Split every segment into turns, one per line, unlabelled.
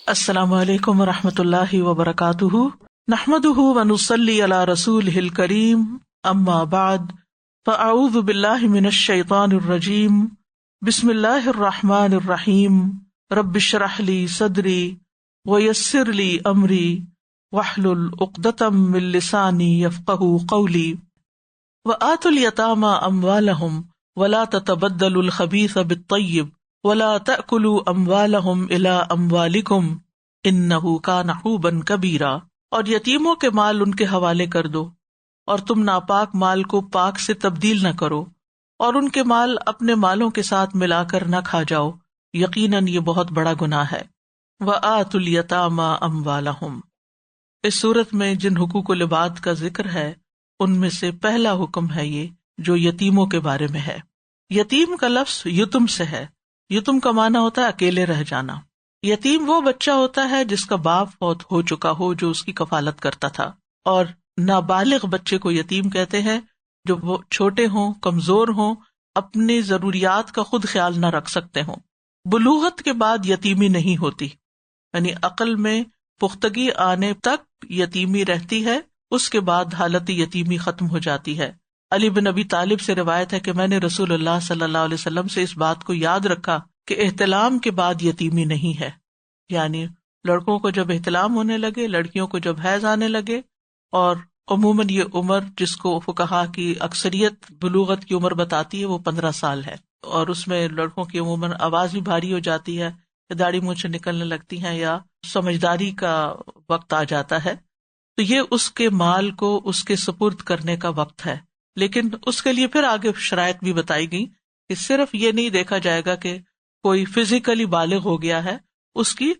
السلام علیکم ورحمۃ اللہ وبرکاتہ، نحمدہ ونصلی علی رسولہ الکریم، اما بعد فاعوذ باللہ من الشیطان الرجیم، بسم اللہ الرحمن الرحیم، رب اشرح لی صدری ویسر لی امری واحلل عقدۃ من لسانی یفقہوا قولی، وآتوا الیتامی اموالہم ولا تتبدلوا الخبیث بالطیب ولا تأکلوا اموالہم الی اموالکم انہ کان حوبا کبیرا، اور یتیموں کے مال ان کے حوالے کر دو اور تم ناپاک مال کو پاک سے تبدیل نہ کرو، اور ان کے مال اپنے مالوں کے ساتھ ملا کر نہ کھا جاؤ، یقیناً یہ بہت بڑا گناہ ہے۔ وآتوا الیتامی اموالہم، اس صورت میں جن حقوق العباد کا ذکر ہے ان میں سے پہلا حکم ہے یہ جو یتیموں کے بارے میں ہے۔ یتیم کا لفظ یتم سے ہے۔ یتم کا معنی ہوتا ہے اکیلے رہ جانا۔ یتیم وہ بچہ ہوتا ہے جس کا باپ فوت ہو چکا ہو جو اس کی کفالت کرتا تھا، اور نابالغ بچے کو یتیم کہتے ہیں جو وہ چھوٹے ہوں، کمزور ہوں، اپنی ضروریات کا خود خیال نہ رکھ سکتے ہوں۔ بلوغت کے بعد یتیمی نہیں ہوتی، یعنی عقل میں پختگی آنے تک یتیمی رہتی ہے، اس کے بعد حالت یتیمی ختم ہو جاتی ہے۔ علی بن ابی طالب سے روایت ہے کہ میں نے رسول اللہ صلی اللہ علیہ وسلم سے اس بات کو یاد رکھا کہ احتلام کے بعد یتیمی نہیں ہے، یعنی لڑکوں کو جب احتلام ہونے لگے، لڑکیوں کو جب حیض آنے لگے، اور عموماً یہ عمر جس کو فقہا کی اکثریت بلوغت کی عمر بتاتی ہے وہ 15 سال ہے، اور اس میں لڑکوں کی عموماً آواز بھی بھاری ہو جاتی ہے، داڑھی مونچھ نکلنے لگتی ہیں، یا سمجھداری کا وقت آ جاتا ہے، تو یہ اس کے مال کو اس کے سپرد کرنے کا وقت ہے۔ لیکن اس کے لیے پھر آگے شرائط بھی بتائی گئی کہ صرف یہ نہیں دیکھا جائے گا کہ کوئی فزیکلی بالغ ہو گیا ہے، اس کی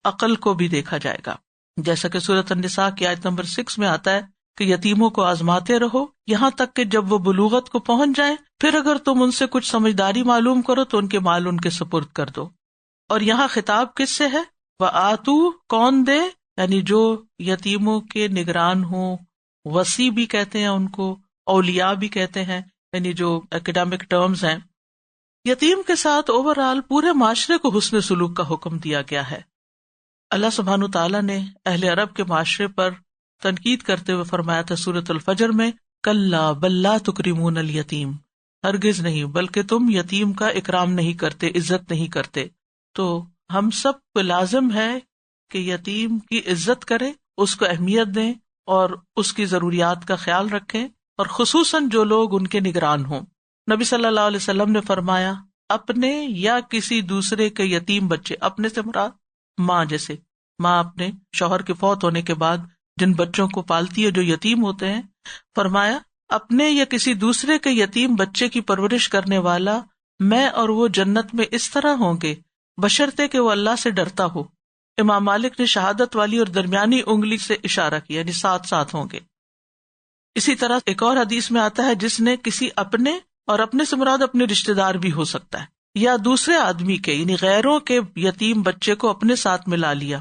عقل کو بھی دیکھا جائے گا، جیسا کہ سورۃ النساء کی آیت نمبر 6 میں آتا ہے کہ یتیموں کو آزماتے رہو یہاں تک کہ جب وہ بلوغت کو پہنچ جائیں، پھر اگر تم ان سے کچھ سمجھداری معلوم کرو تو ان کے مال ان کے سپرد کر دو۔ اور یہاں خطاب کس سے ہے؟ وآتوا، کون دے؟ یعنی جو یتیموں کے نگران ہوں، وصی بھی کہتے ہیں ان کو، اولیاء بھی کہتے ہیں، یعنی جو اکیڈمک ٹرمز ہیں۔ یتیم کے ساتھ اوور آل پورے معاشرے کو حسن سلوک کا حکم دیا گیا ہے۔ اللہ سبحانہ تعالیٰ نے اہل عرب کے معاشرے پر تنقید کرتے ہوئے فرمایا تھا سورۃ الفجر میں، کلا بل لا تکرمون الیتیم، ہرگز نہیں بلکہ تم یتیم کا اکرام نہیں کرتے، عزت نہیں کرتے۔ تو ہم سب کو لازم ہے کہ یتیم کی عزت کریں، اس کو اہمیت دیں اور اس کی ضروریات کا خیال رکھیں، اور خصوصاً جو لوگ ان کے نگران ہوں۔ نبی صلی اللہ علیہ وسلم نے فرمایا، اپنے یا کسی دوسرے کے یتیم بچے، اپنے سے مراد ماں، جیسے ماں اپنے شوہر کے فوت ہونے کے بعد جن بچوں کو پالتی ہے جو یتیم ہوتے ہیں، فرمایا اپنے یا کسی دوسرے کے یتیم بچے کی پرورش کرنے والا میں اور وہ جنت میں اس طرح ہوں گے بشرطے کہ وہ اللہ سے ڈرتا ہو۔ امام مالک نے شہادت والی اور درمیانی انگلی سے اشارہ کیا، یعنی ساتھ ساتھ ہوں گے۔ اسی طرح ایک اور حدیث میں آتا ہے، جس نے کسی اپنے، اور اپنے سے مراد اپنے رشتہ دار بھی ہو سکتا ہے، یا دوسرے آدمی کے یعنی غیروں کے یتیم بچے کو اپنے ساتھ ملا لیا،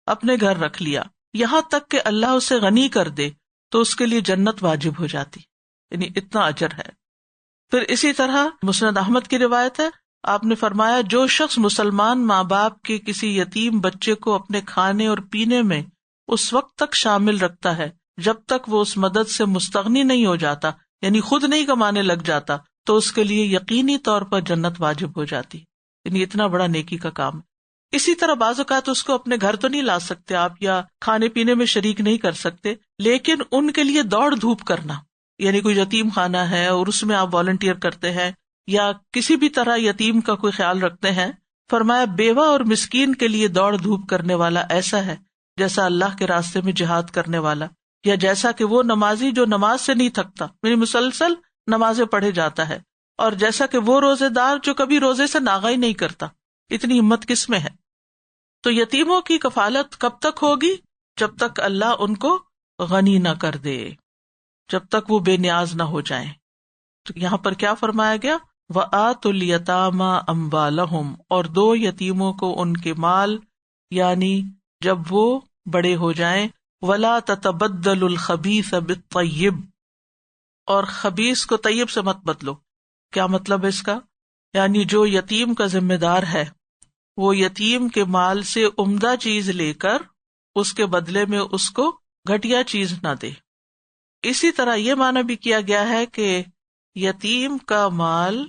اپنے گھر رکھ لیا، یہاں تک کہ اللہ اسے غنی کر دے تو اس کے لیے جنت واجب ہو جاتی، یعنی اتنا اجر ہے۔ پھر اسی طرح مسند احمد کی روایت ہے، آپ نے فرمایا جو شخص مسلمان ماں باپ کے کسی یتیم بچے کو اپنے کھانے اور پینے میں اس وقت تک شامل رکھتا ہے جب تک وہ اس مدد سے مستغنی نہیں ہو جاتا، یعنی خود نہیں کمانے لگ جاتا، تو اس کے لیے یقینی طور پر جنت واجب ہو جاتی، یعنی اتنا بڑا نیکی کا کام ہے۔ اسی طرح بعض اوقات اس کو اپنے گھر تو نہیں لا سکتے آپ، یا کھانے پینے میں شریک نہیں کر سکتے، لیکن ان کے لیے دوڑ دھوپ کرنا، یعنی کوئی یتیم خانہ ہے اور اس میں آپ والنٹیئر کرتے ہیں یا کسی بھی طرح یتیم کا کوئی خیال رکھتے ہیں، فرمایا بیوہ اور مسکین کے لیے دوڑ دھوپ کرنے والا ایسا ہے جیسا اللہ کے راستے میں جہاد کرنے والا، یا جیسا کہ وہ نمازی جو نماز سے نہیں تھکتا، یعنی مسلسل نمازیں پڑھے جاتا ہے، اور جیسا کہ وہ روزے دار جو کبھی روزے سے ناغہ ہی نہیں کرتا۔ اتنی ہمت کس میں ہے؟ تو یتیموں کی کفالت کب تک ہوگی؟ جب تک اللہ ان کو غنی نہ کر دے، جب تک وہ بے نیاز نہ ہو جائیں۔ تو یہاں پر کیا فرمایا گیا؟ وَآتُوا الْيَتَامَىٰ أَمْوَالَهُمْ، اور دو یتیموں کو ان کے مال، یعنی جب وہ بڑے ہو جائیں۔ وَلَا تَتَبَدَّلُوا الْخَبِيثَ بِالطَّيِّبِ، اور خبیث کو طیب سے مت بدلو۔ کیا مطلب ہے اس کا؟ یعنی جو یتیم کا ذمہ دار ہے وہ یتیم کے مال سے عمدہ چیز لے کر اس کے بدلے میں اس کو گھٹیا چیز نہ دے۔ اسی طرح یہ معنی بھی کیا گیا ہے کہ یتیم کا مال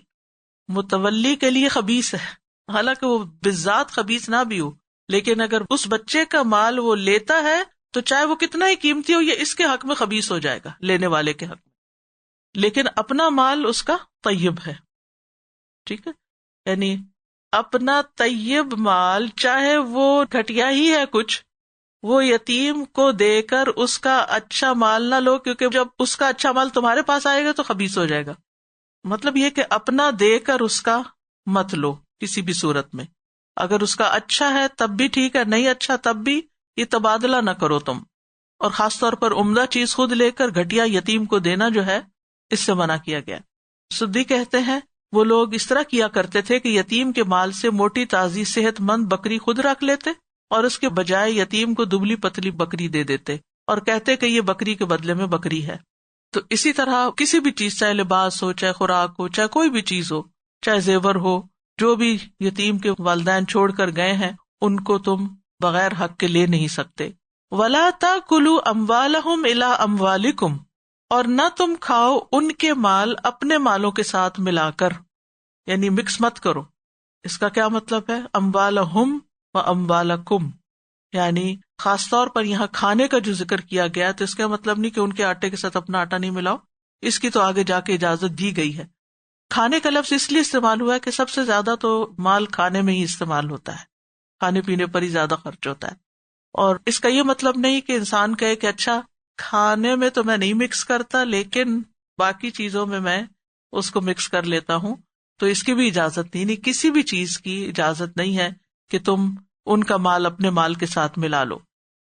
متولی کے لیے خبیث ہے، حالانکہ وہ بالذات خبیث نہ بھی ہو، لیکن اگر اس بچے کا مال وہ لیتا ہے تو چاہے وہ کتنا ہی قیمتی ہو، یہ اس کے حق میں خبیث ہو جائے گا، لینے والے کے حق میں، لیکن اپنا مال اس کا طیب ہے۔ ٹھیک ہے، یعنی اپنا طیب مال چاہے وہ گھٹیا ہی ہے کچھ، وہ یتیم کو دے کر اس کا اچھا مال نہ لو، کیونکہ جب اس کا اچھا مال تمہارے پاس آئے گا تو خبیث ہو جائے گا۔ مطلب یہ کہ اپنا دے کر اس کا مت لو کسی بھی صورت میں، اگر اس کا اچھا ہے تب بھی ٹھیک ہے، نہیں اچھا تب بھی یہ تبادلہ نہ کرو تم، اور خاص طور پر عمدہ چیز خود لے کر گھٹیا یتیم کو دینا جو ہے اس سے منع کیا گیا۔ سدی کہتے ہیں وہ لوگ اس طرح کیا کرتے تھے کہ یتیم کے مال سے موٹی تازی صحت مند بکری خود رکھ لیتے اور اس کے بجائے یتیم کو دبلی پتلی بکری دے دیتے اور کہتے کہ یہ بکری کے بدلے میں بکری ہے۔ تو اسی طرح کسی بھی چیز، چاہے لباس ہو، چاہے خوراک ہو، چاہے کوئی بھی چیز ہو، چاہے زیور ہو، جو بھی یتیم کے والدین چھوڑ کر گئے ہیں ان کو تم بغیر حق کے لے نہیں سکتے۔ وَلَا تَأْكُلُوا أَمْوَالَهُمْ إِلَىٰ أَمْوَالِكُمْ، اور نہ تم کھاؤ ان کے مال اپنے مالوں کے ساتھ ملا کر، یعنی مکس مت کرو۔ اس کا کیا مطلب ہے؟ اموالہم و اموالکم، یعنی خاص طور پر یہاں کھانے کا جو ذکر کیا گیا تو اس کا مطلب نہیں کہ ان کے آٹے کے ساتھ اپنا آٹا نہیں ملاؤ، اس کی تو آگے جا کے اجازت دی گئی ہے۔ کھانے کا لفظ اس لیے استعمال ہوا ہے کہ سب سے زیادہ تو مال کھانے میں ہی استعمال ہوتا ہے، کھانے پینے پر ہی زیادہ خرچ ہوتا ہے، اور اس کا یہ مطلب نہیں کہ انسان کہے کہ اچھا کھانے میں تو میں نہیں مکس کرتا لیکن باقی چیزوں میں اس کو مکس کر لیتا ہوں، تو اس کی بھی اجازت نہیں، کسی بھی چیز کی اجازت نہیں ہے کہ تم ان کا مال اپنے مال کے ساتھ ملا لو۔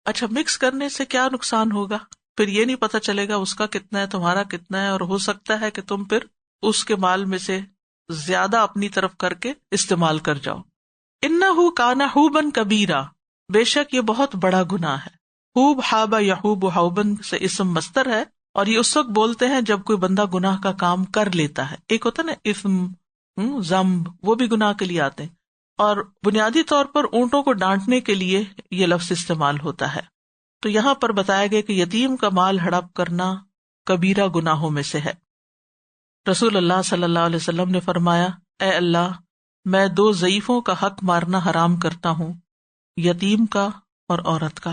اچھا مکس کرنے سے کیا نقصان ہوگا؟ پھر یہ نہیں پتا چلے گا اس کا کتنا ہے تمہارا کتنا ہے، اور ہو سکتا ہے کہ تم پھر اس کے مال میں سے زیادہ اپنی طرف کر کے استعمال کر جاؤ۔ انہ کان حوبا کبیرا، بے شک یہ بہت بڑا گناہ ہے۔ حوب حابا یحوب حوبن سے اسم مصدر ہے، اور یہ اس وقت بولتے ہیں جب کوئی بندہ گناہ کا کام کر لیتا ہے۔ ایک ہوتا نا اسم، ذنب، وہ بھی گناہ کے لیے آتے ہیں، اور بنیادی طور پر اونٹوں کو ڈانٹنے کے لیے یہ لفظ استعمال ہوتا ہے۔ تو یہاں پر بتایا گیا کہ یتیم کا مال ہڑپ کرنا کبیرہ گناہوں میں سے ہے۔ رسول اللہ صلی اللہ علیہ وسلم نے فرمایا، اے اللہ، میں 2 ضعیفوں کا حق مارنا حرام کرتا ہوں، یتیم کا اور عورت کا۔